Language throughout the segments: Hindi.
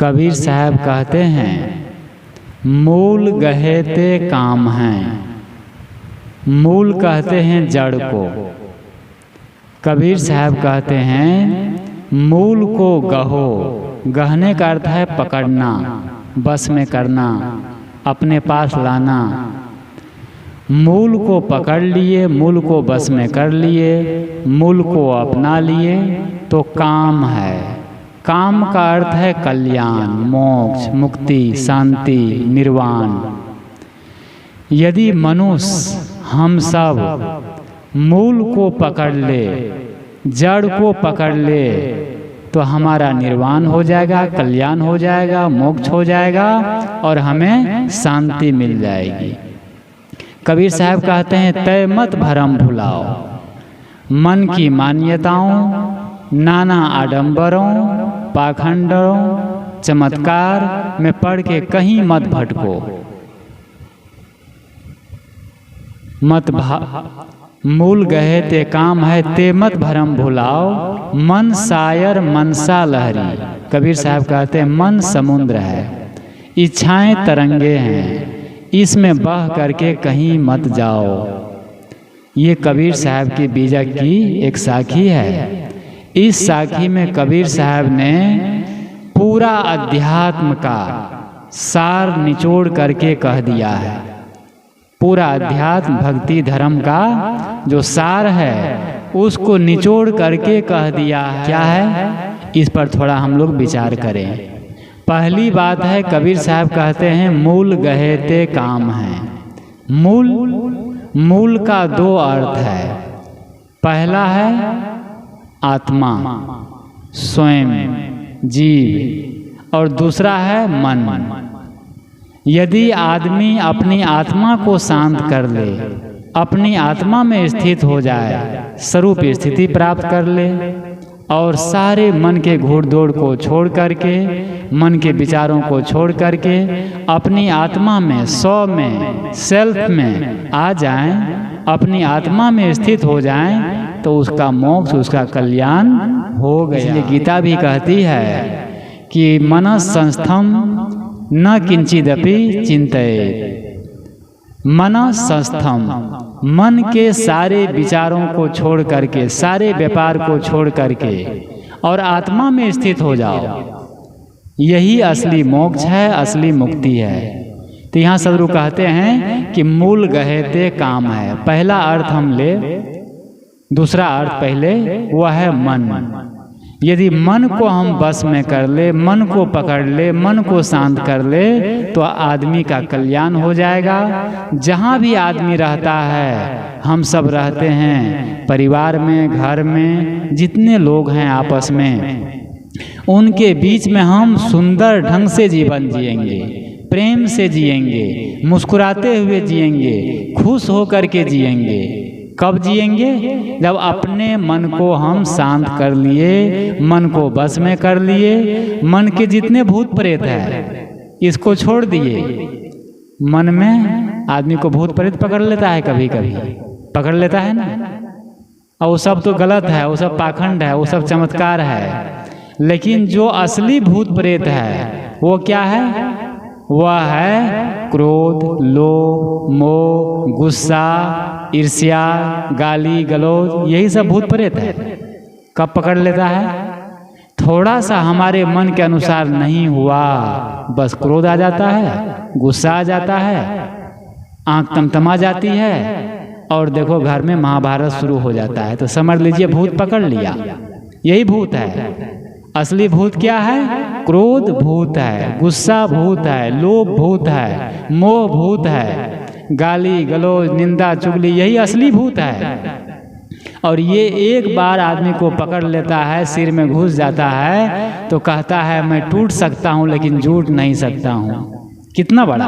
कबीर साहब कहते हैं मूल गहेते काम हैं। मूल कहते हैं जड़ को। कबीर साहब कहते हैं मूल को गहो। गहने का अर्थ है पकड़ना, बस में करना, अपने पास लाना। मूल को पकड़ लिए, मूल को बस में कर लिए, मूल को अपना लिए तो काम है। काम का अर्थ है कल्याण, मोक्ष, मुक्ति, शांति, निर्वाण। यदि मनुष्य हम सब मूल को पकड़ ले, जड़ को पकड़ ले तो हमारा निर्वाण हो जाएगा, कल्याण हो जाएगा, मोक्ष हो जाएगा और हमें शांति मिल जाएगी। कबीर साहब कहते हैं तय मत भरम भुलाओ, मन की मान्यताओं, नाना आडंबरों, पाखंडों, चमत्कार में पढ़ के कहीं मत भटको। मूल गहे ते काम है, ते मत भरम भुलाओ, मन सायर मनसा लहरी। कबीर साहब कहते हैं मन समुद्र है, इच्छाएं तरंगे हैं, इसमें बह करके कहीं मत जाओ। ये कबीर साहब की बीजक की एक साखी है। इस साखी में कबीर साहब ने पूरा अध्यात्म का सार निचोड़ करके कह दिया है। पूरा अध्यात्म भक्ति धर्म का जो सार है उसको निचोड़ करके कह दिया है। क्या है, इस पर थोड़ा हम लोग विचार करें। पहली बात है कबीर साहब कहते हैं मूल गहेते काम हैं। मूल का दो अर्थ है। पहला है आत्मा, स्वयं, जीव, और दूसरा है मन। यदि आदमी अपनी आत्मा को शांत कर ले, अपनी आत्मा में स्थित हो जाए, स्वरूप स्थिति प्राप्त कर ले और सारे मन के घोड़-दौड़ को छोड़ करके, मन के विचारों को छोड़ करके अपनी आत्मा में, स्व में, सेल्फ में आ जाएं, अपनी आत्मा में स्थित हो जाएं तो उसका मोक्ष, उसका कल्याण हो गया। इसलिए गीता भी कहती है कि मनस संस्थम न किंचिदपि चिंतयेत्। मनस संस्थम, मन के सारे विचारों को छोड़ करके, सारे व्यापार को छोड़ करके और आत्मा में स्थित हो जाओ। यही असली मोक्ष है, असली मुक्ति है। तो यहाँ सदगुरु कहते हैं कि मूल गहेते काम है। पहला अर्थ हम ले, दूसरा अर्थ पहले, वह है मन। यदि मन को हम बस में कर ले, मन को पकड़ ले, मन को शांत कर ले तो आदमी का कल्याण हो जाएगा। जहाँ भी आदमी रहता है, हम सब रहते हैं परिवार में, घर में, जितने लोग हैं आपस में, उनके बीच में हम सुंदर ढंग से जीवन जिएंगे, प्रेम से जिएंगे, मुस्कुराते हुए जिएंगे, खुश होकर के जिएंगे। कब जिएंगे? जब अपने मन को हम शांत कर लिए, मन को बस में कर लिए। मन के जितने भूत प्रेत है इसको छोड़ दिए। मन में आदमी को भूत प्रेत पकड़ लेता है, कभी कभी पकड़ लेता है ना, और वो सब तो गलत है, वो सब पाखंड है, वो सब चमत्कार है। लेकिन जो असली भूत प्रेत है वो क्या है? वह है क्रोध, लोभ, मोह, गुस्सा, ईर्ष्या, गाली गलौज, यही सब भूत प्रेत है। कब पकड़ लेता है? थोड़ा सा हमारे मन के अनुसार नहीं हुआ, बस क्रोध आ जाता है, गुस्सा आ जाता है, आंख तमतमा जाती है और देखो घर में महाभारत शुरू हो जाता है। तो समझ लीजिए भूत पकड़ लिया। यही भूत है। असली भूत क्या है? क्रोध भूत है, गुस्सा भूत है, लोभ भूत है, मोह भूत है, गाली गलौज, निंदा चुगली, यही असली भूत है। और ये एक बार आदमी को पकड़ लेता है, सिर में घुस जाता है तो कहता है मैं टूट सकता हूँ लेकिन टूट नहीं सकता हूँ। कितना बड़ा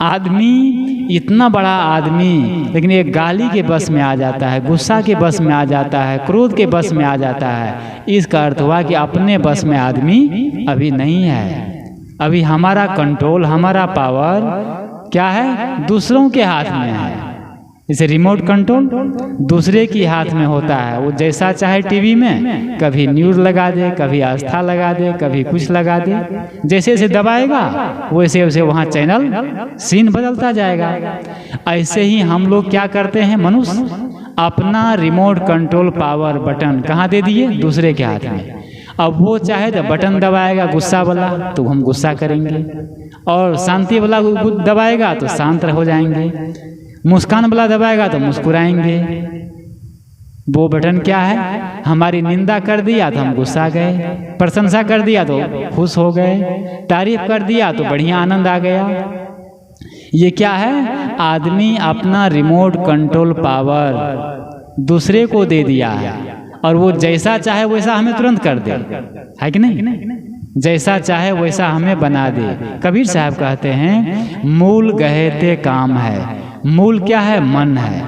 आदमी, इतना बड़ा आदमी, लेकिन एक गाली के बस में आ जाता है, गुस्सा के बस में आ जाता है, क्रोध के बस में आ जाता है। इसका अर्थ हुआ कि अपने बस में आदमी अभी नहीं है। अभी हमारा कंट्रोल, हमारा पावर क्या है? दूसरों के हाथ में है। जैसे रिमोट कंट्रोल दूसरे की हाथ में होता है, वो जैसा चाहे टीवी में कभी न्यूज़ लगा दे, कभी आस्था लगा दे, कभी कुछ लगा दे, जैसे जैसे दबाएगा वैसे वैसे वहाँ चैनल सीन बदलता जाएगा। ऐसे ही हम लोग क्या करते हैं, मनुष्य अपना रिमोट कंट्रोल पावर बटन कहाँ दे दिए, दूसरे के हाथ में। अब वो चाहे तो बटन दबाएगा गुस्सा वाला तो हम गुस्सा करेंगे, और शांति वाला दबाएगा तो शांत हो जाएंगे, मुस्कान वाला दबाएगा तो मुस्कुराएंगे। वो बटन क्या है, हमारी निंदा कर दिया तो हम गुस्सा गए, प्रशंसा कर दिया तो खुश हो गए, तारीफ कर दिया तो बढ़िया आनंद आ गया। ये क्या है, आदमी अपना रिमोट कंट्रोल पावर दूसरे को दे दिया है, और वो जैसा चाहे वैसा हमें तुरंत कर दे, है कि नहीं, जैसा चाहे वैसा हमें बना दे। कबीर साहब कहते हैं मूल गहते काम है। मूल क्या है, मन है।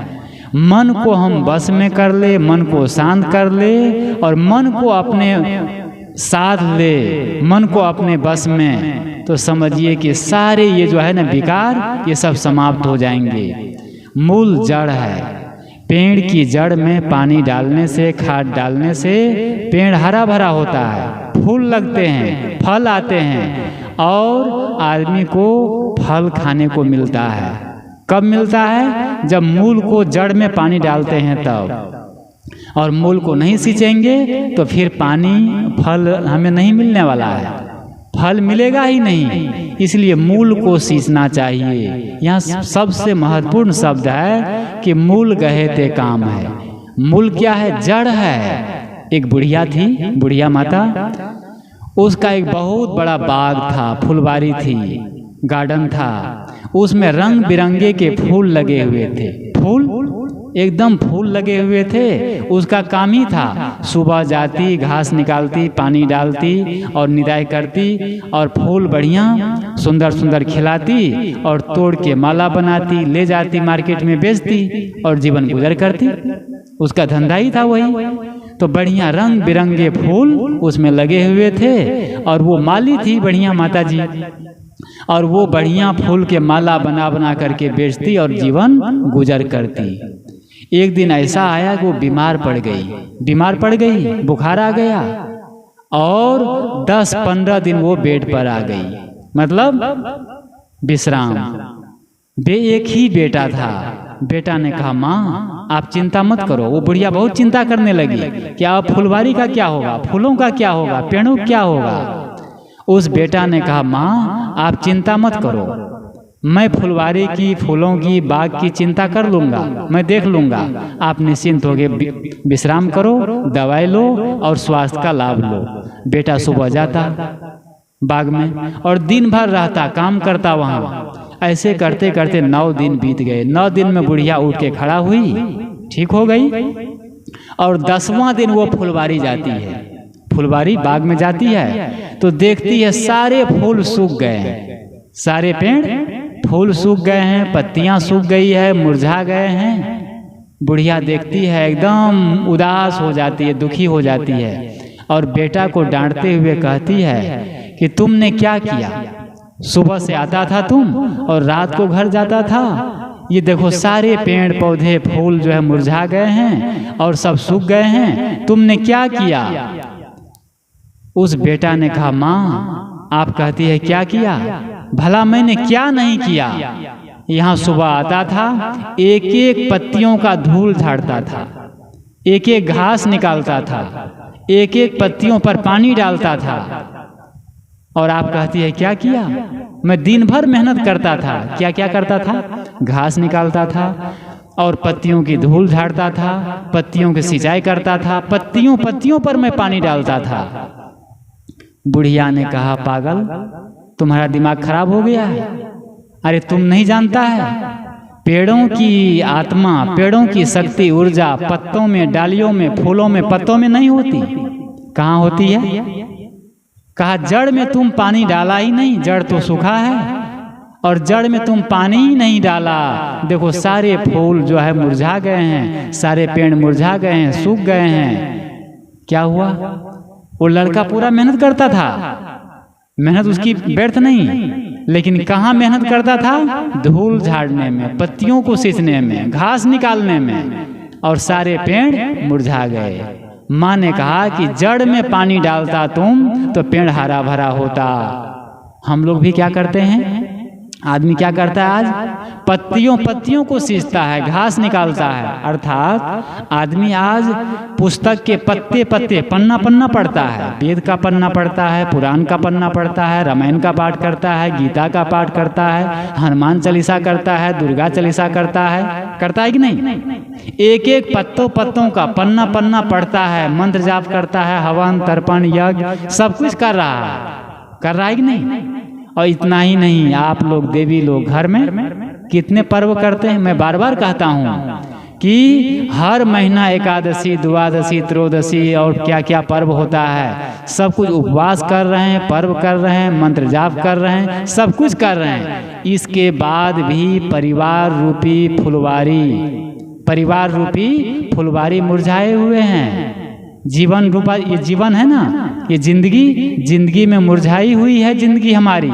मन को हम बस में कर ले, मन को शांत कर ले, और मन को अपने साथ ले, मन को अपने बस में, तो समझिए कि सारे ये जो है ना विकार, ये सब समाप्त हो जाएंगे। मूल जड़ है। पेड़ की जड़ में पानी डालने से, खाद डालने से पेड़ हरा भरा होता है, फूल लगते हैं, फल आते हैं, और आदमी को फल खाने को मिलता है। कब मिलता है, जब मूल को जड़ में पानी डालते हैं तब। और मूल को नहीं सींचेंगे तो फिर पानी, फल हमें नहीं मिलने वाला है, फल मिलेगा ही नहीं। इसलिए मूल को सींचना चाहिए। यहाँ सबसे महत्वपूर्ण शब्द है कि मूल गहते काम है। मूल क्या है, जड़ है। एक बुढ़िया थी, बुढ़िया माता, उसका एक बहुत बड़ा बाग था, फुलवारी थी, गार्डन था, उसमें रंग बिरंगे के फूल लगे हुए थे। फूल एकदम फूल लगे हुए थे। उसका काम ही था, सुबह जाती, घास निकालती, पानी डालती और निदाई करती, और फूल बढ़िया सुंदर सुंदर खिलाती, और तोड़ के माला बनाती, ले जाती मार्केट में बेचती, और जीवन गुजर करती। उसका धंधा ही था वही। तो बढ़िया रंग बिरंगे फूल उसमें लगे हुए थे, और वो माली थी बढ़िया माता जी, और वो बढ़िया फूल के माला बना बना करके बेचती और जीवन गुजर करती। एक दिन ऐसा आया कि वो बीमार पड़ गई, बुखार आ गया, और 10-15 दिन वो बेड पर आ गई, मतलब विश्राम। एक ही बेटा था। बेटा ने कहा, माँ आप चिंता मत करो। वो बुढ़िया बहुत चिंता करने लगी कि अब फुलवारी का क्या होगा, फूलों का क्या होगा, पेड़ों का क्या होगा। उस बेटा ने कहा, माँ आप चिंता मत करो, मैं फुलवारी की, फूलों की, बाग की चिंता कर लूँगा, मैं देख लूँगा। आप निश्चिंत होके विश्राम करो, दवाई लो और स्वास्थ्य का लाभ लो। बेटा सुबह जाता बाग में और दिन भर रहता, काम करता वहाँ। ऐसे करते करते 9 दिन बीत गए। 9 दिन में बुढ़िया उठ के खड़ा हुई, ठीक हो गई, और 10वां दिन वो फुलवारी जाती है, फुलवारी बाग में जाती है, तो देखती है सारे फूल सूख गए हैं, सारे पेड़ फूल सूख गए हैं, पत्तियां सूख गई है, मुरझा गए हैं। बुढ़िया देखती है, एकदम उदास हो जाती है, दुखी हो जाती है, और बेटा को डांटते हुए कहती है कि तुमने क्या किया, सुबह से आता था तुम और रात को घर जाता था, ये देखो सारे पेड़ पौधे फूल जो है मुरझा गए हैं और सब सूख गए हैं, तुमने क्या किया। उस बेटा ने कहा, माँ आप कहती है क्या किया, भला मैंने क्या नहीं किया। यहाँ सुबह आता था, एक एक पत्तियों का धूल झाड़ता था, एक एक घास निकालता था, एक एक पत्तियों पर पानी डालता था, और आप कहती है क्या किया। मैं दिन भर मेहनत करता था, क्या क्या करता था, घास निकालता था और पत्तियों की धूल झाड़ता था, पत्तियों की सिंचाई करता था, पत्तियों पत्तियों पर मैं पानी डालता था। बुढ़िया ने कहा, पागल तुम्हारा दिमाग खराब हो गया है, अरे तुम नहीं जानता है, पेड़ों की आत्मा, पेड़ों की शक्ति, ऊर्जा पत्तों में, डालियों में, फूलों में, पत्तों में नहीं होती, कहाँ होती है। कहा जड़ में तुम पानी डाला ही नहीं, जड़ तो सूखा है, और जड़ में तुम पानी ही नहीं डाला, देखो सारे फूल जो है मुरझा गए हैं, सारे पेड़ मुरझा गए हैं, सूख गए हैं। क्या हुआ, वो लड़का पूरा मेहनत करता था, मेहनत उसकी व्यर्थ नहीं, लेकिन कहाँ मेहनत करता था? धूल झाड़ने में, पत्तियों को सींचने में, घास निकालने में, और सारे पेड़ मुरझा गए। माँ ने कहा कि जड़ में पानी डालता तुम तो पेड़ हरा भरा होता। हम लोग भी क्या करते हैं? आदमी क्या करता है आज? पत्तियों को सींचता है, घास निकालता है। अर्थात आदमी आज पुस्तक के पत्ते पन्ना पढ़ता है। वेद का पन्ना पढ़ता है, पुराण का पन्ना पढ़ता है, रामायण का पाठ करता है, गीता का पाठ करता है, हनुमान चालीसा करता है, दुर्गा चालीसा करता है कि नहीं? एक एक पत्तों का पन्ना पढ़ता है, मंत्र जाप करता है, हवन तर्पण यज्ञ सब कुछ कर रहा है कि नहीं? और इतना ही नहीं, आप लोग देवी लोग घर में कितने पर्व करते हैं। मैं बार बार कहता हूँ कि हर महीना एकादशी, द्वादशी, त्रयोदशी और क्या क्या पर्व होता है। सब कुछ उपवास कर रहे हैं, पर्व कर रहे हैं, मंत्र जाप कर रहे हैं, सब कुछ कर रहे हैं। इसके बाद भी परिवार रूपी फुलवारी मुरझाए हुए हैं। जीवन रूपा ये जीवन है ना, ये जिंदगी में मुरझाई हुई है। जिंदगी हमारी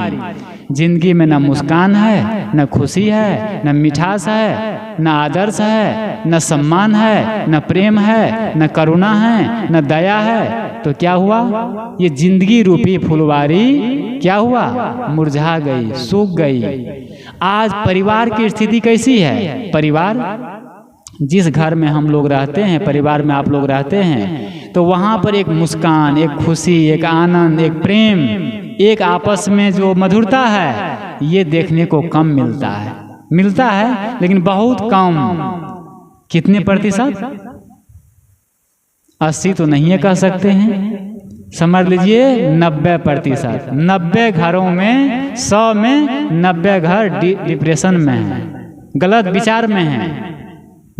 जिंदगी में न मुस्कान है, न खुशी है, न मिठास है, न आदर्श है, न सम्मान है, न प्रेम है, न करुणा है, न दया है। तो क्या हुआ? ये जिंदगी रूपी फुलवारी क्या हुआ? मुरझा गई, सूख गई। आज परिवार की स्थिति कैसी है? परिवार जिस घर में हम लोग रहते हैं, परिवार में आप लोग रहते हैं, तो वहाँ पर एक मुस्कान, एक खुशी, एक आनंद, एक प्रेम, एक आपस में जो मधुरता है, ये देखने को कम मिलता है लेकिन बहुत कम। कितने प्रतिशत? 80 तो नहीं है कह सकते हैं, समझ लीजिए 90%। 90 घरों में 100 में 90 घर डिप्रेशन में है, गलत विचार में है।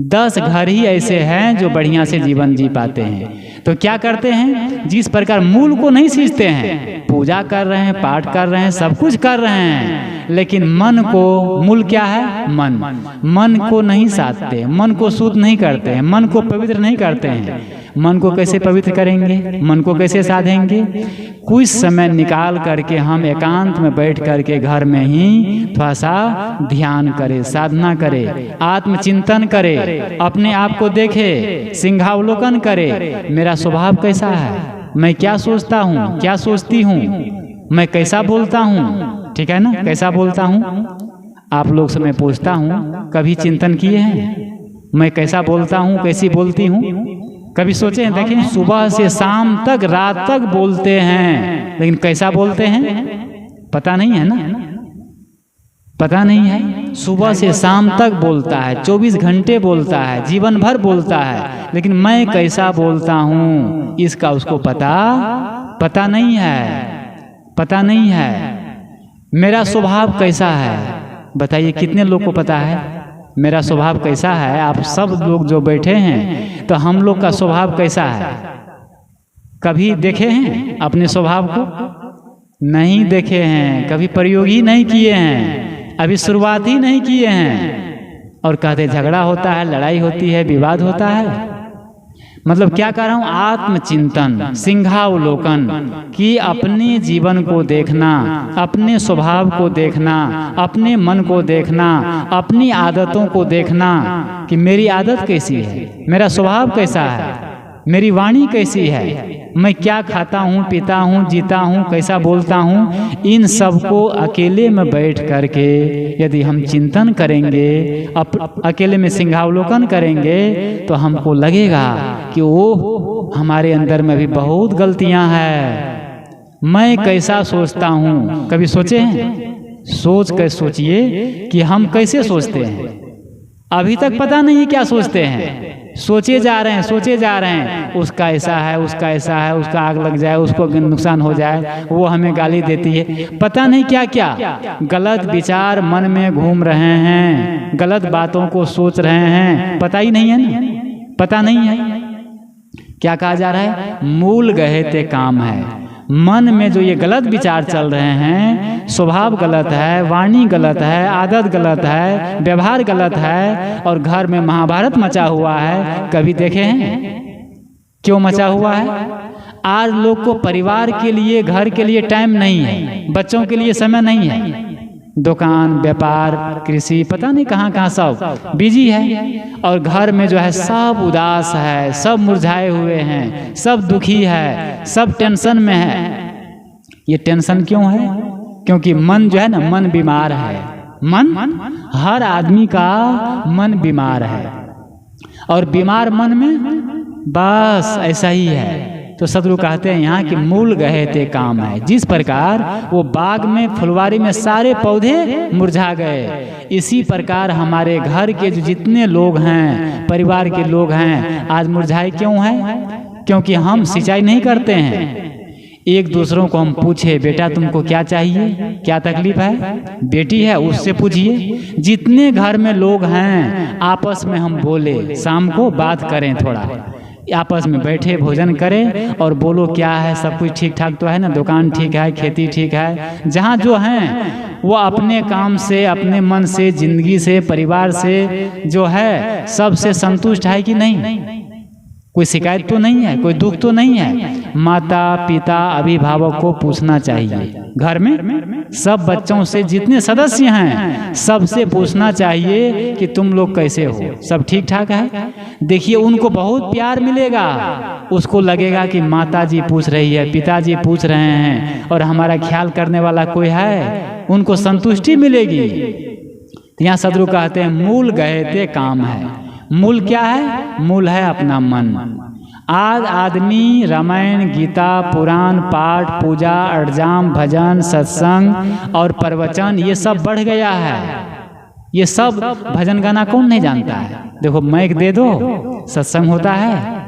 10 घर ही ऐसे हैं जो बढ़िया से जीवन जी पाते हैं। तो क्या करते हैं? जिस प्रकार मूल को नहीं सींचते हैं, पूजा कर रहे हैं, पाठ कर रहे हैं, सब कुछ कर रहे हैं, लेकिन मन को, मूल क्या है? मन को नहीं साधते, मन को शुद्ध नहीं करते हैं, मन को पवित्र नहीं करते हैं। मन को कैसे पवित्र करेंगे? मन को कैसे साधेंगे? कुछ समय निकाल करके हम एकांत में बैठ करके घर में ही थोड़ा सा ध्यान करें, साधना करें, आत्मचिंतन करें, अपने आप को देखें, सिंहावलोकन करें। मेरा स्वभाव कैसा है? मैं क्या सोचता हूँ, क्या सोचती हूँ, मैं कैसा बोलता हूँ, ठीक है ना? कैसा बोलता हूँ? आप लोग से मैं पूछता हूँ, कभी चिंतन किए हैं? मैं कैसा बोलता हूँ, कैसी बोलती हूँ? कभी सोचे हैं? देखें, सुबह से शाम तक, रात तक बोलते हैं, लेकिन कैसा बोलते हैं पता नहीं है ना, पता नहीं है। सुबह से शाम तक बोलता है, 24 घंटे बोलता है, जीवन भर बोलता है, लेकिन मैं कैसा बोलता हूँ इसका उसको पता नहीं है। मेरा स्वभाव कैसा है? बताइए, कितने लोग को पता है मेरा स्वभाव कैसा है? आप सब लोग जो बैठे हैं, तो हम लोग का स्वभाव कैसा है? कभी देखे हैं अपने स्वभाव को? नहीं देखे हैं, कभी प्रयोग ही नहीं किए हैं, अभी शुरुआत ही नहीं किए हैं, और कहते झगड़ा होता है, लड़ाई होती है, विवाद होता है। मतलब क्या कर रहा हूँ? आत्मचिंतन, सिंहावलोकन, कि अपने जीवन को देखना, अपने स्वभाव को देखना, अपने मन को देखना, अपनी आदतों को देखना कि मेरी आदत कैसी है, मेरा स्वभाव कैसा है, मेरी वाणी कैसी है, मैं क्या खाता हूँ, पीता हूँ, जीता हूँ, कैसा बोलता हूँ। इन सब को अकेले में बैठ करके यदि हम चिंतन करेंगे, अकेले में सिंहावलोकन करेंगे, तो हमको लगेगा कि वो हमारे अंदर में भी बहुत गलतियाँ हैं। मैं कैसा सोचता हूँ, कभी सोचे हैं? सोच कर सोचिए कि हम कैसे सोचते हैं। अभी तक पता नहीं क्या सोचते हैं, सोचे जा रहे हैं, उसका ऐसा है, उसका ऐसा है, उसका आग लग जाए, उसको नुकसान हो जाए, वो हमें गाली देती है, पता नहीं क्या क्या गलत विचार मन में घूम रहे हैं, गलत बातों को सोच रहे हैं, पता ही नहीं है ना, पता नहीं है। क्या कहा जा रहा है? मूल गहते काम है। मन में जो ये गलत विचार चल रहे हैं, स्वभाव गलत है, वाणी गलत है, आदत गलत है, व्यवहार गलत है, और घर में महाभारत मचा हुआ है। कभी देखे हैं क्यों मचा हुआ है? आज लोग को परिवार के लिए, घर के लिए टाइम नहीं है, बच्चों के लिए समय नहीं है, दुकान, व्यापार, कृषि, पता नहीं कहाँ कहाँ सब बिजी है। और घर में जो है सब उदास है, सब मुरझाए हुए हैं, सब दुखी है, सब टेंशन में है। ये टेंशन क्यों है? क्योंकि मन जो है ना, मन बीमार है। मन, हर आदमी का मन बीमार है, और बीमार मन में बस ऐसा ही है। तो सदगुरु कहते हैं यहाँ कि मूल गए थे काम है। जिस प्रकार वो बाग में, फुलवारी में सारे पौधे मुरझा गए, इसी प्रकार हमारे घर के जो जितने लोग हैं, परिवार के लोग हैं, आज मुरझाए क्यों हैं? क्योंकि हम सिंचाई नहीं करते हैं। एक दूसरों को हम पूछे, बेटा तुमको क्या चाहिए, क्या तकलीफ है? बेटी है उससे पूछिए। जितने घर में लोग हैं आपस में हम बोले, शाम को बात करें, थोड़ा आपस में बैठे भोजन करें और बोलो क्या है, सब कुछ ठीक ठाक तो है ना, दुकान ठीक है, खेती ठीक है। जहाँ जो हैं वो अपने काम से, अपने मन से, जिंदगी से, परिवार से जो है सबसे संतुष्ट है कि नहीं? कोई शिकायत तो नहीं है, कोई दुख तो नहीं है? माता पिता अभिभावक को पूछना चाहिए। घर में सब बच्चों से, जितने सदस्य हैं सबसे पूछना चाहिए कि तुम लोग कैसे हो, सब ठीक ठाक है? देखिए उनको बहुत प्यार मिलेगा। उसको लगेगा कि माता जी पूछ रही है, पिताजी पूछ रहे हैं और हमारा ख्याल करने वाला कोई है, उनको संतुष्टि मिलेगी। तो यहाँ सदगुरु कहते हैं मूल गए थे काम है। मूल क्या है? मूल है अपना मन। आज आदमी रामायण, गीता, पुराण, पाठ, पूजा, अष्टजाम, भजन, सत्संग और प्रवचन ये सब बढ़ गया है। ये सब भजन गाना कौन नहीं जानता है? देखो माइक दे दो, सत्संग होता है,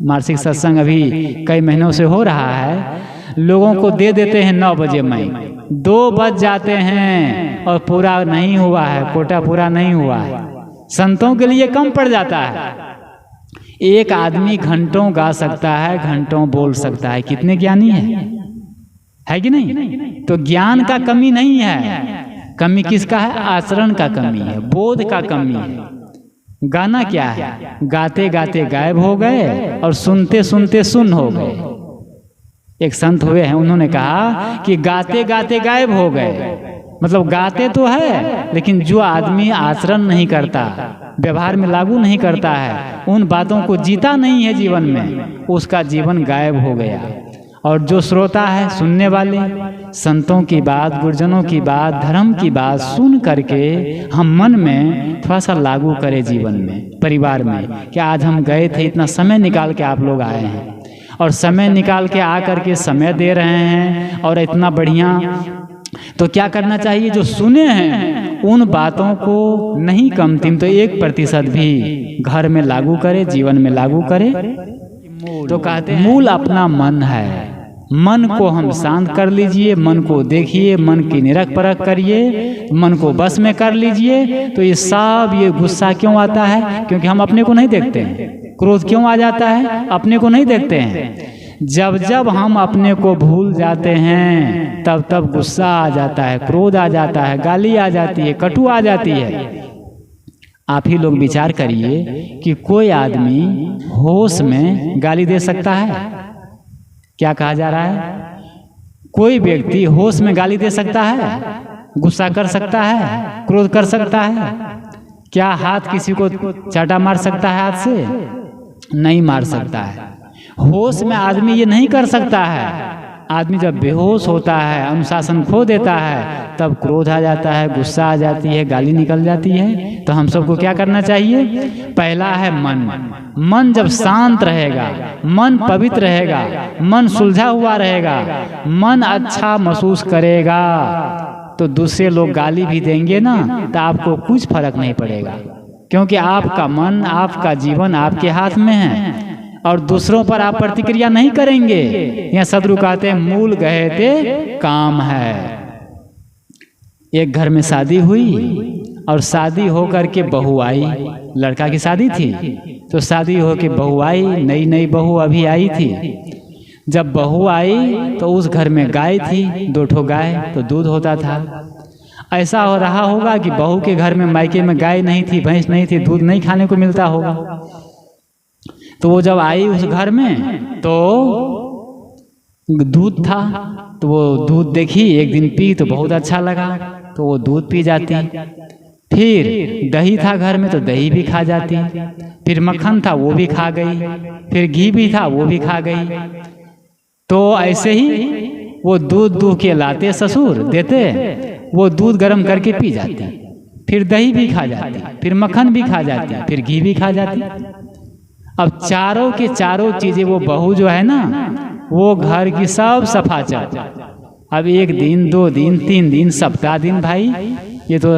मासिक सत्संग अभी कई महीनों से हो रहा है। लोगों को दे देते हैं 9 बजे माइक, 2 बज जाते हैं और पूरा नहीं हुआ है, कोटा पूरा नहीं हुआ है। संतों के लिए कम पड़ जाता है। एक आदमी घंटों गा सकता है, घंटों बोल सकता है, कितने ज्ञानी है कि नहीं? तो ज्ञान का कमी नहीं है, कमी किसका है? आचरण का कमी है, बोध का कमी है। गाना क्या है? गाते गाते गायब हो गए और सुनते सुनते सुन हो गए। एक संत हुए हैं, उन्होंने कहा कि गाते गाते गायब हो गए। मतलब गाते तो है, लेकिन जो आदमी आचरण नहीं करता, व्यवहार में लागू नहीं करता है, उन बातों को जीता नहीं है जीवन में, उसका जीवन गायब हो गया। और जो श्रोता है, सुनने वाले, संतों की बात, गुरुजनों की बात, धर्म की बात सुन करके हम मन में थोड़ा सा लागू करें जीवन में, परिवार में। कि आज हम गए थे, इतना समय निकाल के आप लोग आए हैं, और समय निकाल के आ करके समय दे रहे हैं और इतना बढ़िया, तो क्या करना चाहिए? जो सुने हैं उन बातों को नहीं कमतीम तो 1% भी घर में लागू करे, जीवन में लागू करे। तो कहते हैं मूल अपना मन है। मन को हम शांत कर लीजिए, मन को देखिए, मन की निरख परख करिए, मन को बस में कर लीजिए। तो ये सब, ये गुस्सा क्यों आता है? क्योंकि हम अपने को नहीं देखते हैं। क्रोध क्यों आ जाता है? अपने को नहीं देखते हैं। जब जब हम अपने को भूल जाते हैं तब तब गुस्सा आ जाता है, क्रोध आ जाता है, गाली आ जाती है, कटु आ जाती है। आप ही लोग विचार करिए कि कोई आदमी होश में गाली दे सकता है? क्या कहा जा रहा है? कोई व्यक्ति होश में गाली दे सकता है? गुस्सा कर सकता है? क्रोध कर सकता है? क्या हाथ किसी को चाटा मार सकता है हाथ से? नहीं मार सकता है। होश में आदमी ये नहीं कर सकता है। आदमी जब बेहोश होता है, अनुशासन खो देता है, तब क्रोध आ जाता है, गुस्सा आ जाती है, गाली निकल जाती है। तो हम सबको क्या करना चाहिए? पहला है मन। मन जब शांत रहेगा, मन पवित्र रहेगा, मन सुलझा हुआ रहेगा, मन अच्छा महसूस करेगा, तो दूसरे लोग गाली भी देंगे ना तो आपको कुछ फर्क नहीं पड़ेगा, क्योंकि आपका मन, आपका जीवन आपके हाथ में है और दूसरों पर आप प्रतिक्रिया नहीं करेंगे। यहाँ सदगुरु कहते हैं मूल गए थे काम है। एक घर में शादी हुई और शादी होकर के बहू आई, लड़का की शादी थी, तो शादी होकर बहू आई, नई नई बहू अभी आई थी। जब बहू आई तो उस घर में गाय थी, 2 ठो गाय, तो दूध होता था। ऐसा हो रहा होगा कि बहू के घर में, मायके में गाय नहीं थी, भैंस नहीं थी, दूध नहीं खाने को मिलता होगा। तो वो जब आई उस घर में तो दूध था, तो वो दूध देखी, एक दिन पी तो बहुत अच्छा लगा, तो वो दूध पी जाती। फिर दही था घर में तो दही भी खा जाती। फिर मक्खन था वो भी खा गई। फिर घी भी था वो भी खा गई। तो ऐसे ही वो दूध दूह के लाते ससुर देते, वो दूध गर्म करके पी जाती। फिर दही भी खा जाती, फिर मक्खन भी खा जाती, फिर घी भी खा जाती। अब चारों के चारों चीजें वो बहू जो है ना, वो घर की सब सफा चल। अब 1 दिन 2 दिन 3 दिन सप्ताह दिन भाई ये तो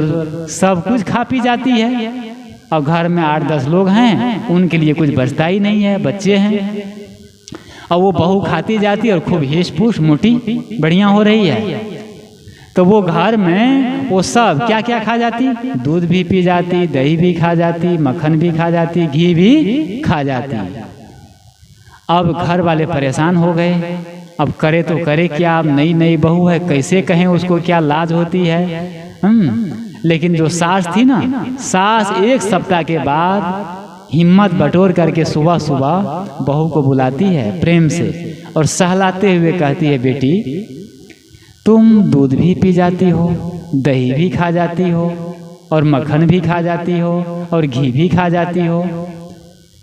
सब कुछ खा पी जाती है। अब घर में 8-10 लोग हैं, उनके लिए कुछ बचता ही नहीं है, बच्चे हैं। अब वो बहू खाती जाती है और खूब हेश पूछ मोटी बढ़िया हो रही है। तो वो घर में वो सब क्या क्या खा जाती, दूध भी पी जाती, दही भी खा जाती, मक्खन भी खा जाती, घी भी खा जाती। अब घर वाले परेशान हो गए। अब करे तो करे क्या, अब नई नई बहू है, कैसे कहें उसको, क्या लाज होती है। लेकिन जो सास थी ना, सास 1 सप्ताह के बाद हिम्मत बटोर करके सुबह सुबह बहू को बुलाती है प्रेम से और सहलाते हुए कहती है, बेटी तुम दूध भी पी जाती हो, दही भी खा जाती हो, और मक्खन भी खा जाती हो, और घी भी खा जाती हो।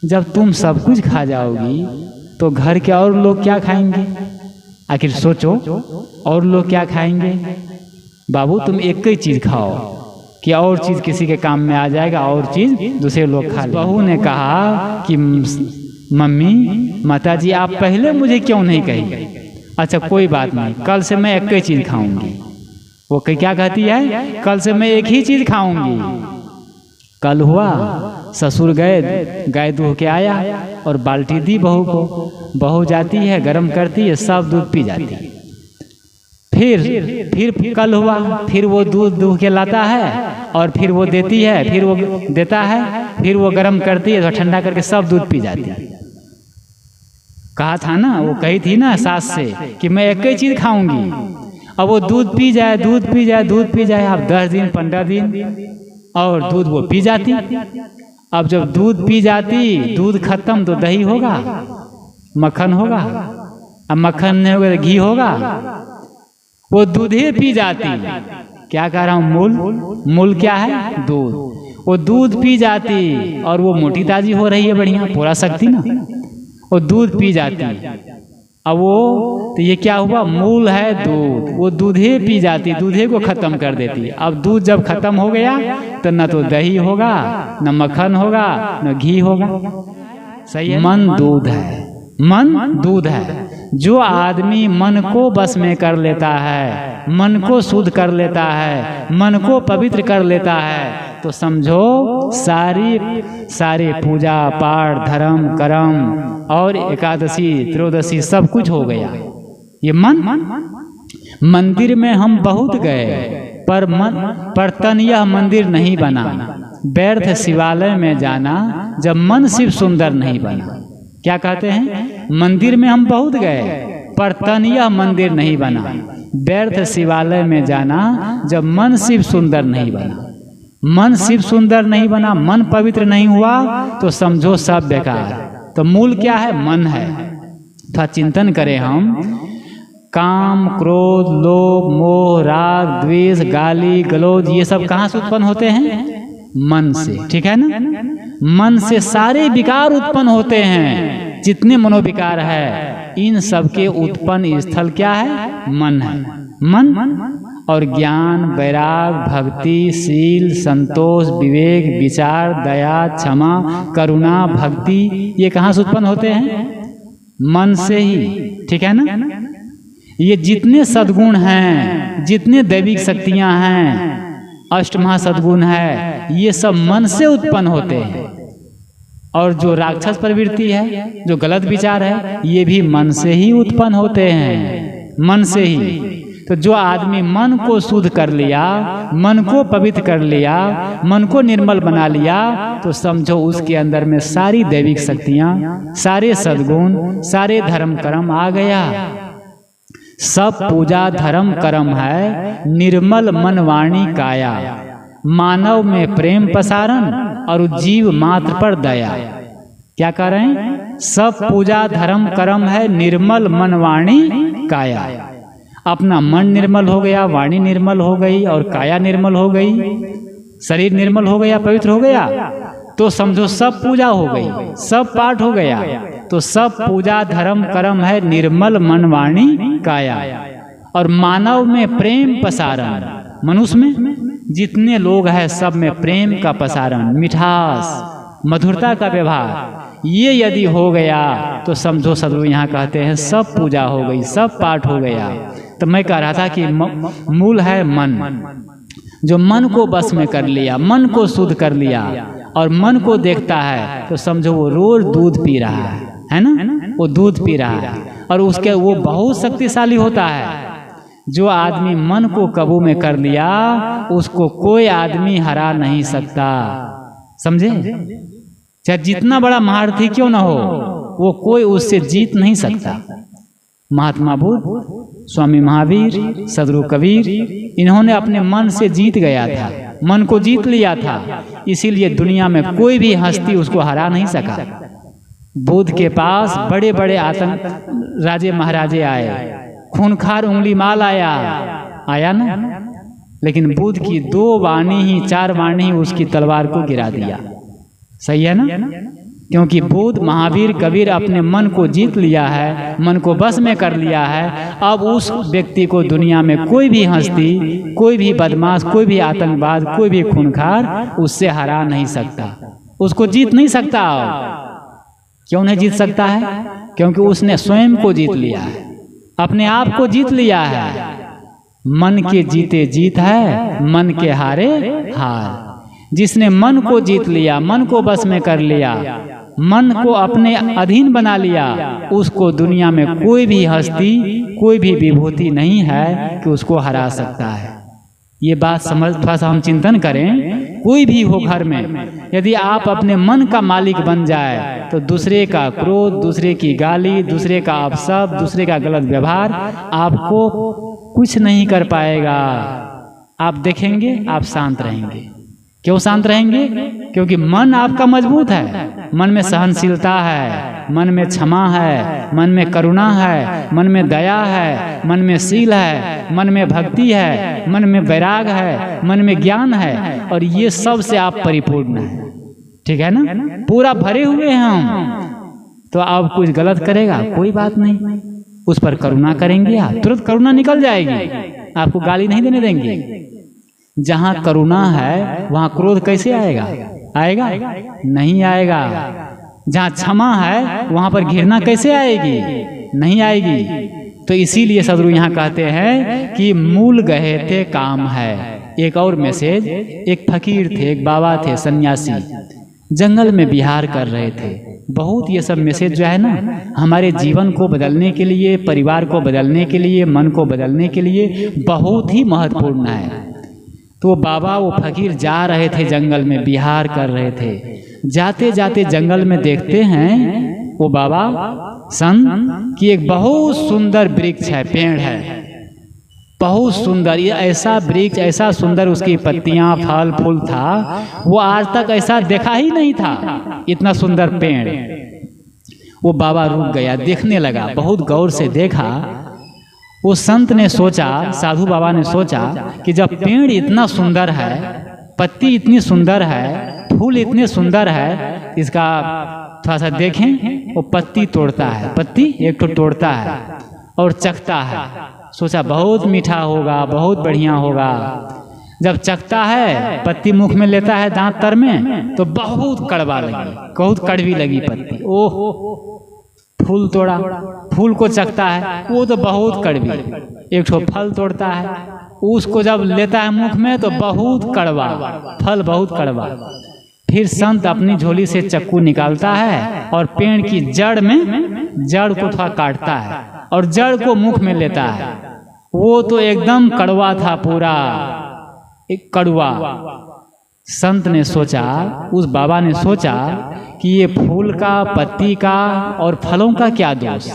जब तुम सब कुछ खा जाओगी तो घर के और लोग क्या खाएंगे? आखिर सोचो, और लोग क्या खाएंगे? बाबू तुम एक ही चीज खाओ कि और चीज किसी के काम में आ जाएगा, और चीज दूसरे लोग खा लेंगे। बहू ने कहा कि मम्मी माताजी आप पहले मुझे क्यों नहीं कही? अच्छा कोई बात नहीं, कल से मैं एक ही चीज खाऊंगी। वो क्या कहती है? कल से मैं एक ही चीज खाऊंगी। कल हुआ, ससुर गए, गाय दूह के आया और बाल्टी दी बहू को। बहू जाती है, गरम करती है, सब दूध पी जाती है। फिर कल हुआ, फिर वो दूध दूह के लाता है और फिर वो देती है, फिर वो देता है, फिर वो गरम करती है तो ठंडा करके सब दूध पी जाती है। कहा था ना, वो कही थी ना सास से कि मैं एक ही चीज खाऊंगी। अब वो दूध पी जाए, दूध पी जाए, दूध पी जाए, अब 10 दिन 15 दिन और दूध वो पी जाती। अब जब दूध पी जाती, दूध खत्म तो दही होगा, मक्खन होगा, अब मक्खन नहीं होगा तो घी होगा। वो दूध ही पी जाती। क्या कह रहा हूँ, मूल क्या है? दूध। वो दूध पी जाती और वो मोटी ताजी हो रही है, बढ़िया पूरा शक्ति ना, वो दूध पी जाती। अब वो तो ये क्या हुआ, मूल है दूध, वो दूधे पी जाती, दूधे को खत्म कर देती। अब दूध जब खत्म हो गया तो न तो दही होगा, न मक्खन होगा, न घी होगा। सही है? मन दूध है, मन दूध है। जो आदमी मन को बस में कर लेता है, मन को शुद्ध कर लेता है, मन को पवित्र कर लेता है, तो समझो सारी पूजा पाठ धर्म कर्म और एकादशी त्रयोदशी सब कुछ हो गया। ये मंदिर में हम बहुत गए पर तन यह मंदिर नहीं बना। व्यर्थ शिवालय में जाना जब मन शिव सुंदर नहीं बना। क्या कहते हैं? मंदिर में हम बहुत गए पर तन यह मंदिर नहीं बना। व्यर्थ शिवालय में जाना जब मन शिव सुंदर नहीं बना। मन शिव सुंदर नहीं बना, मन पवित्र नहीं हुआ तो समझो सब बेकार। तो मूल क्या है? मन है। था चिंतन करें हम, काम क्रोध लोभ मोह राग द्वेष गाली गलौज ये सब कहाँ से उत्पन्न होते हैं? मन से। ठीक है ना? मन से सारे विकार उत्पन्न होते हैं। जितने मनोविकार है इन सब के उत्पन्न स्थल क्या है? मन है। मन और ज्ञान वैराग भक्ति शील संतोष विवेक विचार दया क्षमा करुणा भक्ति ये कहाँ से उत्पन्न होते हैं? मन से ही। ठीक है ना? ये जितने सद्गुण हैं, जितने दैविक शक्तियां हैं, अष्टमहासद्गुण है, ये सब मन से उत्पन्न होते हैं। और जो राक्षस प्रवृत्ति है, जो गलत विचार है, ये भी मन से ही उत्पन्न होते हैं, मन से ही। तो जो आदमी मन को शुद्ध कर लिया, मन को पवित्र कर लिया, मन को निर्मल बना लिया, तो समझो उसके अंदर में सारी दैविक शक्तियां, सारे सद्गुण, सारे धर्म कर्म आ गया। सब पूजा धर्म कर्म है निर्मल मन वाणी काया। मानव में प्रेम पसारन और जीव मात्र पर दया। क्या कह रहे हैं? सब पूजा धर्म कर्म है निर्मल मन वाणी काया। अपना मन निर्मल हो गया, वाणी निर्मल हो गई और काया निर्मल हो गई, शरीर निर्मल हो गया, पवित्र हो गया, तो समझो सब पूजा हो गई, सब पाठ हो गया। तो सब पूजा धर्म कर्म है निर्मल मन वाणी काया। और मानव में प्रेम पसारण, मनुष्य में जितने लोग हैं सब में प्रेम का पसारण, मिठास, मधुरता का व्यवहार, ये यदि हो गया तो समझो सदगुरु यहाँ कहते हैं सब पूजा हो गई, सब पाठ हो गया। तो मैं कह रहा था कि मूल है मन, जो मन को बस में कर लिया, मन को शुद्ध कर लिया और मन को देखता है तो समझो वो रोज दूध पी रहा है ना, वो दूध पी रहा है और उसके वो बहुत शक्तिशाली होता है। जो आदमी मन को काबू में कर लिया उसको कोई आदमी हरा नहीं सकता, समझे? चाहे जितना बड़ा महारथी क्यों ना हो, वो कोई उससे जीत नहीं सकता। महात्मा बुद्ध, स्वामी महावीर, सदगुरु कबीर, इन्होंने अपने मन से जीत गया था, मन को जीत लिया था, इसीलिए दुनिया में कोई भी हस्ती उसको हरा नहीं सका। बुद्ध के पास बड़े बड़े आतंक राजे महाराजे आए, खूनखार उंगली माल आया ना, लेकिन बुद्ध की 2 वाणी ही, 4 वाणी ही उसकी तलवार को गिरा दिया। सही है ना? क्योंकि बुद्ध, महावीर, कबीर अपने मन को जीत लिया है, मन को बस में कर लिया है। अब उस व्यक्ति को दुनिया में कोई भी हस्ती, कोई भी बदमाश, कोई भी आतंकवाद, कोई भी खूनखार उससे हरा नहीं सकता, उसको जीत नहीं सकता। क्यों नहीं जीत सकता है? क्योंकि उसने स्वयं को जीत लिया है, अपने आप को जीत लिया है। मन के जीते जीत है, मन के हारे हार। जिसने मन को जीत लिया, मन को बस में कर लिया, मन को अपने अधीन बना लिया, उसको दुनिया में कोई भी हस्ती, कोई भी विभूति नहीं है कि उसको हरा सकता है। ये बात समझ, थोड़ा सा हम चिंतन करें। कोई भी हो घर में, यदि आप अपने मन का मालिक बन जाए तो दूसरे का क्रोध, दूसरे की गाली, दूसरे का अपशब्द, दूसरे का गलत व्यवहार आपको कुछ नहीं कर पाएगा। आप देखेंगे, आप शांत रहेंगे। क्यों शांत रहेंगे? क्योंकि मन आपका मजबूत है, मन में सहनशीलता है, मन में क्षमा है, मन में करुणा है, मन में दया है, मन में शील है, मन में भक्ति है, मन में वैराग है, मन में ज्ञान है, और ये सब से आप परिपूर्ण हैं। ठीक है ना? पूरा भरे हुए हैं हम। तो आप कुछ गलत करेगा, कोई बात नहीं, उस पर करुणा करेंगे, आप तुरंत करुणा निकल जाएगी, आपको गाली नहीं देने देंगे। जहाँ करुणा है वहाँ क्रोध कैसे आएगा? आएगा? नहीं आएगा। जहाँ क्षमा है वहाँ पर घृणा कैसे आएगी? नहीं आएगी। तो इसीलिए सदगुरु यहाँ कहते हैं कि मूल गहे थे काम है। एक और मैसेज, एक फकीर थे, एक बाबा थे, सन्यासी, जंगल में विहार कर रहे थे। बहुत ये सब मैसेज जो है ना, हमारे जीवन को बदलने के लिए, परिवार को बदलने के लिए, मन को बदलने के लिए बहुत ही महत्वपूर्ण है। तो बाबा, वो फकीर जा रहे थे, जंगल में विहार कर रहे थे। जाते जाते जंगल में देखते हैं वो बाबा संत कि एक बहुत सुंदर वृक्ष है, पेड़ है, बहुत सुंदर। ये ऐसा वृक्ष, ऐसा सुंदर, उसकी पत्तियां, फल फूल था, वो आज तक ऐसा देखा ही नहीं था, इतना सुंदर पेड़। वो बाबा रुक गया, देखने लगा, बहुत गौर से देखा। वो संत ने सोचा, साधु बाबा ने सोचा कि जब पेड़ इतना सुंदर है, पत्ती इतनी सुंदर है, फूल इतने सुंदर है, इसका थोड़ा सा देखें। वो पत्ती तोड़ता है, पत्ती एक तो तोड़ता है और चखता है। सोचा बहुत मीठा होगा, बहुत बढ़िया होगा। जब चखता है, पत्ती मुख में लेता है दांत तर में, तो बहुत कड़वा लगी, बहुत कड़वी लगी पत्ती। ओह, फूल तोड़ा, फूल को चखता है, वो तो बहुत कड़वी। एक ठो फल तोड़ता है, उसको जब लेता है मुख में तो बहुत कड़वा, फल बहुत कड़वा। फिर संत अपनी झोली से चक्कू निकालता है और पेड़ की जड़ में, जड़ को थोड़ा काटता है और जड़ को मुख में लेता है। वो तो एकदम कड़वा था, पूरा एक कड़वा। संत ने सोचा, उस बाबा ने सोचा कि ये फूल का, पत्ती का और फलों का क्या दोष?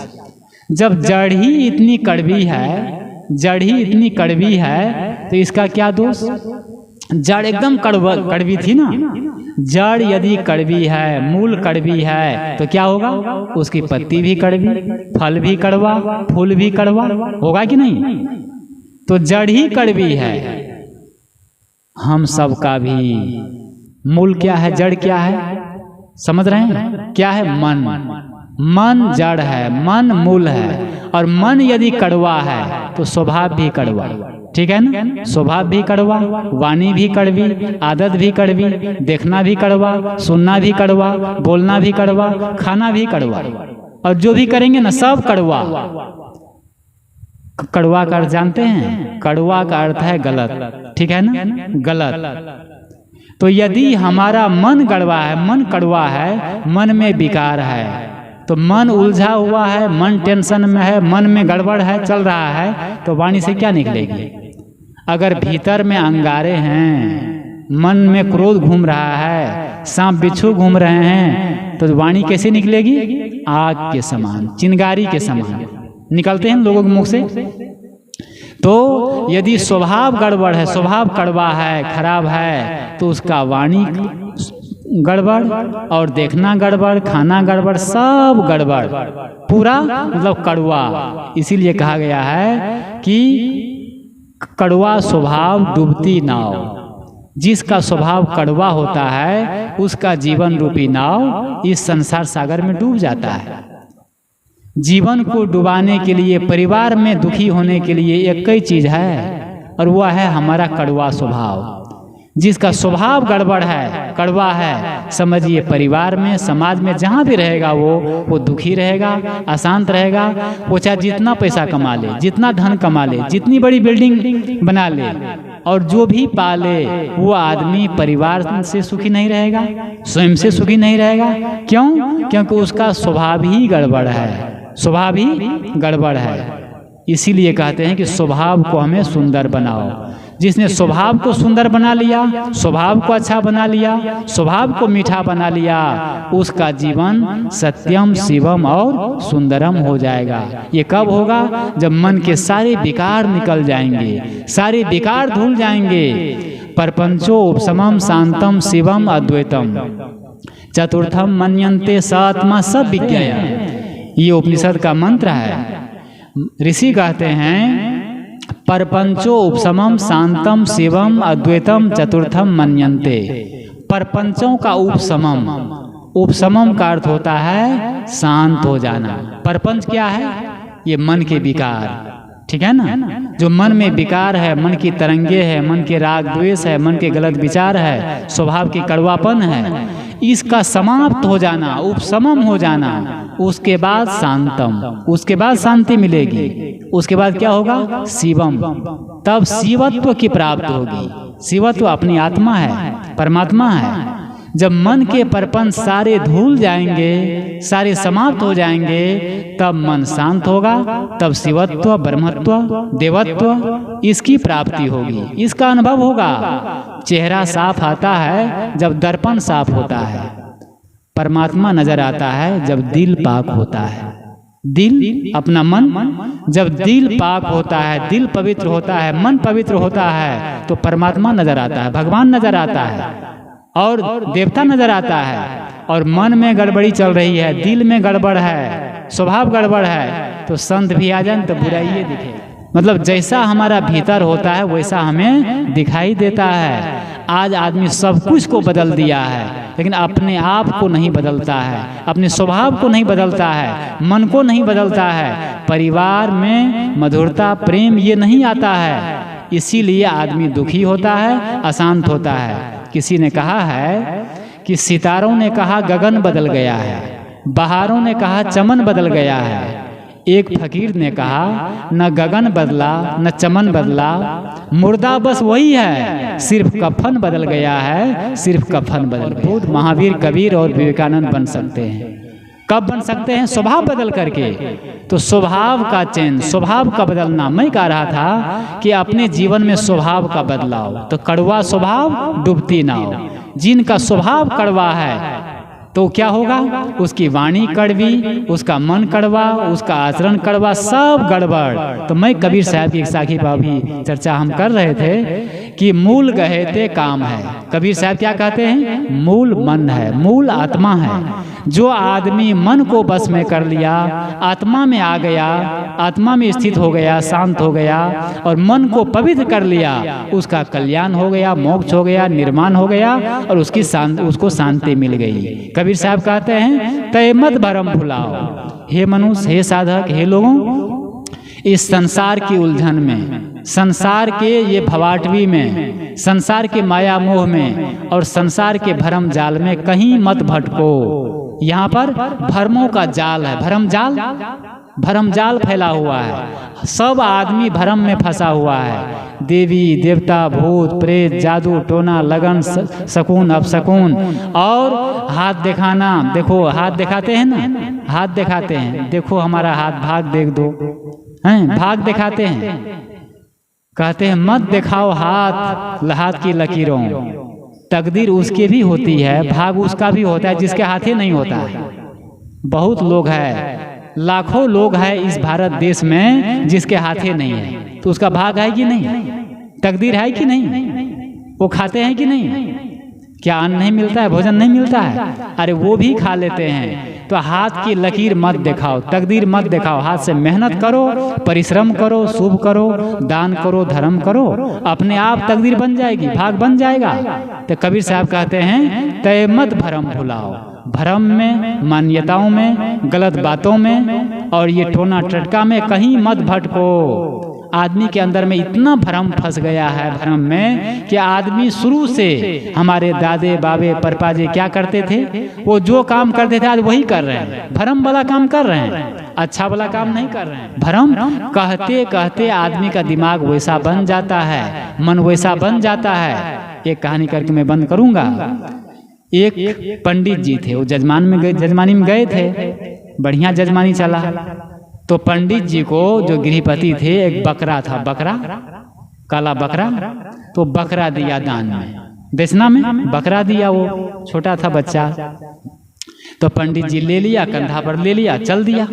जब जड़ ही इतनी कड़वी है, जड़ ही इतनी कड़वी है, तो इसका क्या दोष? जड़ एकदम कड़वी थी ना, जड़ यदि कड़वी है, मूल कड़वी है, तो क्या होगा? उसकी पत्ती भी कड़वी, फल भी कड़वा, फूल भी कड़वा होगा कि नहीं? तो जड़ ही कड़वी है। हम सब का भी मूल क्या है, जड़ क्या है, समझ रहे हैं? क्या है? मन। मन जड़ है, मन मूल है। और मन यदि कड़वा है तो स्वभाव भी कड़वा, ठीक है ना? स्वभाव भी कड़वा, वाणी भी कड़वी, आदत भी कड़वी, देखना भी कड़वा, सुनना भी कड़वा, बोलना भी कड़वा, खाना भी कड़वा, और जो भी करेंगे ना सब कड़वा। कड़वा का अर्थ जानते हैं? कड़वा का अर्थ है गलत, ठीक है ना? गलत। तो यदि हमारा मन कड़वा है, मन कड़वा है, मन में विकार है, तो मन उलझा हुआ है, मन टेंशन में है, मन में गड़बड़ है, चल रहा है, तो वाणी से क्या निकलेगी? अगर भीतर में अंगारे हैं, मन में क्रोध घूम रहा है, सांप बिच्छू घूम रहे हैं, तो वाणी कैसे निकलेगी? आग के समान, चिंगारी के समान निकलते हैं लोगों के मुख से। तो यदि स्वभाव गड़बड़ है, स्वभाव कड़वा है, खराब है, तो उसका वाणी गड़बड़, और देखना गड़बड़, खाना गड़बड़, सब गड़बड़, पूरा मतलब कड़वा। इसीलिए कहा गया है कि कड़वा स्वभाव डूबती नाव। जिसका स्वभाव कड़वा होता है उसका जीवन रूपी नाव इस संसार सागर में डूब जाता है। जीवन को डुबाने के लिए, परिवार में दुखी होने के लिए एक ही चीज है, और वह है हमारा कड़वा स्वभाव। जिसका स्वभाव गड़बड़ है, कड़वा है, समझिए परिवार में, समाज में जहाँ भी रहेगा वो दुखी रहेगा, अशांत रहेगा। वो चाहे जितना पैसा कमा ले, जितना धन कमा ले, जितनी बड़ी बिल्डिंग बना ले, और जो भी पाले, वो आदमी परिवार से सुखी नहीं रहेगा, स्वयं से सुखी नहीं रहेगा। क्यों? क्योंकि उसका स्वभाव ही गड़बड़ है, स्वभाव ही गड़बड़ है। इसीलिए कहते हैं कि स्वभाव को हमें सुंदर बनाओ। जिसने स्वभाव को सुंदर बना लिया, स्वभाव को अच्छा बना लिया, स्वभाव को मीठा बना लिया, उसका जीवन सत्यम, शिवम और सुंदरम हो जाएगा। ये कब होगा? जब मन के सारे विकार निकल जाएंगे, सारे विकार धुल जाएंगे। परपंचो उपशमम शांतम शिवम अद्वैतम चतुर्थम मन्यन्ते स आत्मा सब विज्ञाय। ये उपनिषद का मंत्र है। ऋषि कहते हैं परपंचो उपशमम शांतम शिवम अद्वैतम चतुर्थम मन्यन्ते। परपंचों का उपशमम, उपशमम का अर्थ होता है शांत हो जाना। परपंच क्या है? ये मन के विकार, ठीक है ना? जो मन में विकार है, मन की तरंगे है, मन के राग द्वेष है, मन के गलत विचार है, स्वभाव की कड़वापन है, इसका समाप्त हो जाना, उपशमम हो जाना। उसके बाद शांतम, उसके बाद शांति मिलेगी। उसके बाद क्या होगा? शिवम, तब शिवत्व की प्राप्त होगी। शिवत्व अपनी आत्मा है, परमात्मा है। जब मन के परपंच सारे धूल जाएंगे, सारे समाप्त हो जाएंगे, तब मन शांत होगा, तब शिवत्व, ब्रह्मत्व, देवत्व इसकी प्राप्ति होगी, इसका अनुभव होगा। चेहरा साफ आता है जब दर्पण साफ होता है। परमात्मा नजर आता है जब दिल पाक होता है। दिल, अपना मन, जब दिल पाक होता है, दिल पवित्र होता है, मन पवित्र होता है, तो परमात्मा नजर आता है, भगवान नजर आता है, और देवता नजर आता है। और मन में गड़बड़ी चल रही है, दिल में गड़बड़ है, स्वभाव गड़बड़ है, तो संत भी आ जाए तो बुराई दिखे। मतलब जैसा हमारा भीतर होता है वैसा हमें दिखाई देता है। आज आदमी सब कुछ को बदल दिया है, लेकिन अपने आप को नहीं बदलता है, अपने स्वभाव को नहीं बदलता है, मन को नहीं बदलता है। परिवार में मधुरता, प्रेम ये नहीं आता है। इसीलिए आदमी दुखी होता है, अशांत होता है। किसी ने कहा है कि सितारों ने कहा गगन बदल गया है, बहारों ने कहा चमन बदल गया है। एक फकीर ने कहा न गगन बदला न चमन बदला, मुर्दा बस वही है, सिर्फ कफन बदल गया है, सिर्फ कफन बदल गया। बुद्ध, महावीर, कबीर और विवेकानंद बन सकते हैं। कब बन सकते हैं? स्वभाव बदल करके। तो स्वभाव का चेंज, स्वभाव का बदलना। मैं कह रहा था कि अपने जीवन में स्वभाव का बदलाव। तो कड़वा स्वभाव डूबती नाव। जिनका स्वभाव कड़वा है तो क्या होगा? उसकी वाणी कड़वी, उसका मन कड़वा, उसका आचरण कड़वा, सब गड़बड़। तो मैं कबीर साहब की साखी पर भी चर्चा हम कर रहे थे कि मूल गहेते काम है। कबीर साहब क्या कहते हैं? मूल मन है, मूल आत्मा है। जो आदमी मन को बस में कर लिया, आत्मा में आ गया, आत्मा में स्थित हो गया, शांत हो गया और मन को पवित्र कर लिया, उसका कल्याण हो गया, मोक्ष हो गया, निर्माण हो गया और उसको शांति मिल गई। कबीर साहब कहते हैं तय मत भरम भुलाओ। हे मनुष्य, हे साधक, हे लोगों, इस संसार की उलझन में, संसार के ये भवाटवी में, संसार के माया मोह में और संसार के भरम जाल में कहीं मत भटको। यहाँ पर भरमों का जाल है, भरम जाल फैला हुआ है। सब आदमी भरम में फंसा हुआ है। देवी देवता, भूत प्रेत, जादू टोना, लगन, शकुन अपशकुन और हाथ दिखाना। देखो हाथ दिखाते हैं ना, हाथ दिखाते हैं, देखो हमारा हाथ, भाग देख दो, हैं भाग दिखाते हैं। कहते हैं मत दिखाओ हाथ की लकीरों। तकदीर उसकी भी होती है, भाग उसका भी होता है जिसके हाथे नहीं होता है। बहुत लोग हैं, लाखों लोग हैं इस भारत देश में जिसके हाथे नहीं है, तो उसका भाग है कि नहीं? तकदीर है कि नहीं? वो खाते हैं कि नहीं? क्या अन्न नहीं मिलता है, भोजन नहीं मिलता है? अरे वो भी खा लेते हैं। तो हाथ की लकीर मत दिखाओ, तकदीर मत दिखाओ। हाथ से मेहनत करो, परिश्रम करो, शुभ करो, दान करो, धर्म करो, अपने आप तकदीर बन जाएगी, भाग बन जाएगा। तो कबीर साहब कहते हैं तय मत भरम भुलाओ। भरम में, मान्यताओं में, गलत बातों में और ये टोना टटका में कहीं मत भटको। आदमी के अंदर में इतना भ्रम फंस गया है, भ्रम में, कि आदमी शुरू से, हमारे दादे बाबे परपाजे क्या करते थे, वो जो काम करते थे आज वही कर रहे हैं। भ्रम वाला काम कर रहे हैं, अच्छा वाला काम नहीं कर रहे हैं। भ्रम कहते कहते आदमी का दिमाग वैसा बन जाता है, मन वैसा बन जाता है। एक कहानी करके मैं बंद करूंगा। एक पंडित जी थे, वो जजमानी में गए थे, बढ़िया जजमानी चला। तो पंडित जी को, जो गृहपति थे, एक बकरा था, बकरा, काला बकरा, तो बकरा दिया दान में, दक्षिणा में बकरा दिया। वो छोटा था बच्चा, तो पंडित जी ले लिया, कंधा पर ले लिया, चल दिया।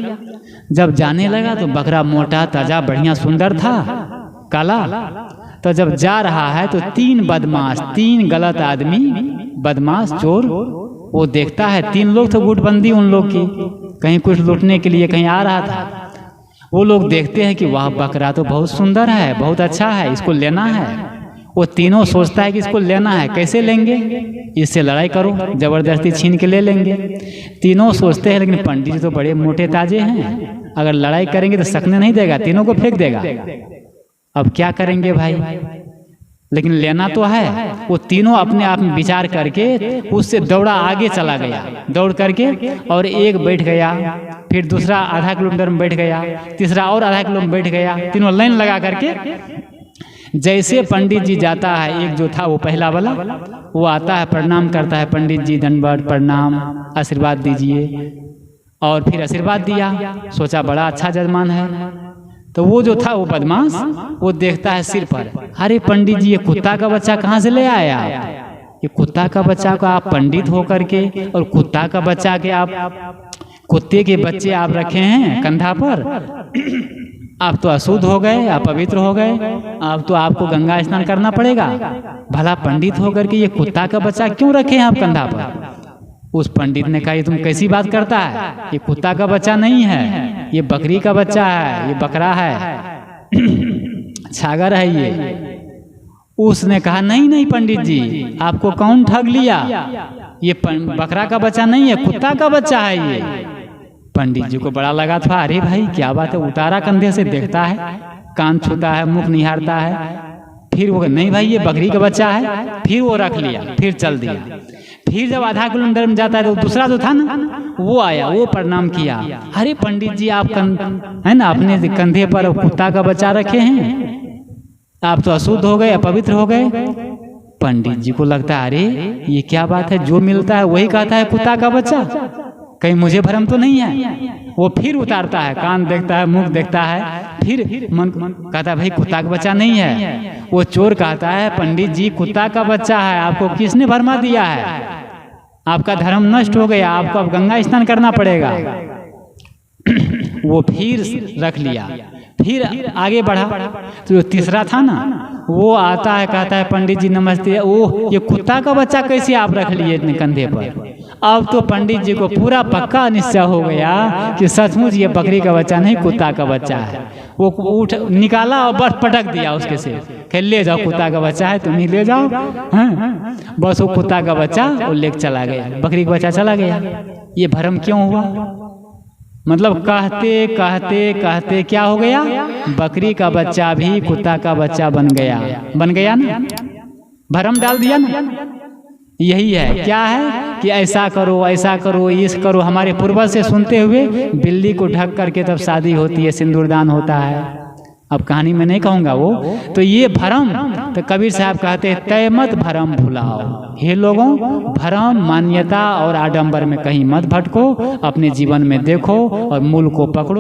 जब जाने लगा तो बकरा मोटा ताजा बढ़िया सुंदर था, काला। तो जब जा रहा है तो तीन बदमाश, तीन गलत आदमी, बदमाश चोर, वो देखता है। तीन लोग तो गुटबंदी उन लोग की, कहीं कुछ लूटने के लिए कहीं आ रहा था। वो लोग देखते हैं कि वाह बकरा तो बहुत सुंदर है, बहुत अच्छा है, इसको लेना है। वो तीनों सोचता है कि इसको लेना है, कैसे लेंगे, इससे लड़ाई करो, जबरदस्ती छीन के ले लेंगे। तीनों सोचते हैं, लेकिन पंडित जी तो बड़े मोटे ताजे हैं, अगर लड़ाई करेंगे तो सकने नहीं देगा, तीनों को फेंक देगा। अब क्या करेंगे भाई, लेकिन लेना तो है। वो तीनों अपने आप में विचार करके उससे दौड़ा आगे चला गया, दौड़ करके, और एक बैठ गया, फिर दूसरा आधा किलोमीटर में बैठ गया, तीसरा और आधा किलोमीटर बैठ गया। तीनों लाइन लगा करके, जैसे पंडित जी जाता है, एक जो था वो पहला वाला, वो आता है, प्रणाम करता है, पंडित जी दंडवत प्रणाम, आशीर्वाद दीजिए। और फिर आशीर्वाद दिया, सोचा बड़ा अच्छा जजमान है। तो वो जो था, वो बदमाश, वो देखता है सिर पर, अरे पंडित जी ये कुत्ता का बच्चा कहाँ से ले आया? ये कुत्ता का बच्चा को आप पंडित हो करके, और कुत्ता का बच्चा के आप, कुत्ते के बच्चे आप रखे हैं कंधा पर, आप तो अशुद्ध हो गए, आप पवित्र हो गए, अब तो आपको गंगा स्नान करना पड़ेगा। भला पंडित होकर के ये कुत्ता का बच्चा क्यों रखे हैं आप कंधा पर? उस पंडित ने कहा ये तुम कैसी बात करता है, ये कुत्ता का बच्चा नहीं है, ये बकरी का बच्चा है, ये बकरा है, छागर है ये। उसने कहा नहीं नहीं पंडित जी, आपको कौन ठग लिया, ये बकरा का बच्चा नहीं है, कुत्ता का बच्चा है ये। पंडित जी को बड़ा लगा था, अरे भाई क्या बात है, उतारा कंधे से, देखता है, कान छूता है, मुख निहारता है। फिर वो नहीं भाई ये बकरी का बच्चा है, फिर वो रख लिया, फिर चल दिया। फिर जब आधा किलोमीटर में जाता है तो दूसरा जो था ना, वो आया, वो प्रणाम किया, अरे पंडित जी आप है ना अपने कंधे पर कुत्ता का बच्चा रखे हैं, आप तो अशुद्ध हो गए, अपवित्र हो गए। पंडित जी को लगता है अरे ये क्या बात है, जो मिलता है वही कहता है कुत्ता का बच्चा, कहीं मुझे भ्रम तो नहीं है। वो फिर उतारता है, कान देखता है, मुख देखता है, फिर मन कहता है भाई कुत्ता का बच्चा नहीं है। वो चोर कहता है पंडित जी कुत्ता का बच्चा है, आपको किसने भरमा दिया है, आपका धर्म नष्ट हो गया, आपको अब गंगा स्नान करना पड़ेगा। वो फिर रख लिया, फिर आगे बढ़ा तो जो तीसरा था ना, वो आता है कहता है पंडित जी नमस्ते, ओह ये कुत्ता का बच्चा कैसे आप रख लिए इतने कंधे पर। अब तो पंडित जी को पूरा पक्का निश्चय हो गया कि सचमुच ये बकरी का बच्चा नहीं कुत्ता का बच्चा है। वो उठ निकाला और बस पटक दिया उसके से, कह ले जाओ कुत्ता का बच्चा है तुम ही ले जाओ। हाँ? बस वो कुत्ता का बच्चा वो लेके चला गया, बकरी का बच्चा चला गया। ये भ्रम क्यों हुआ? मतलब कहते कहते कहते क्या हो गया, बकरी का बच्चा भी कुत्ता का बच्चा बन गया ना, भ्रम डाल दिया ना। यही है, क्या है कि ऐसा करो ये करो। हमारे पूर्वज से सुनते हुए बिल्ली को ढक करके तब शादी होती है, सिंदूरदान होता है। अब कहानी में नहीं कहूँगा वो। तो ये भ्रम, तो कबीर साहब कहते हैं तय मत भ्रम भुलाओ। हे लोगों, भ्रम मान्यता और आडंबर में कहीं मत भटको, अपने जीवन में देखो और मूल को पकड़ो।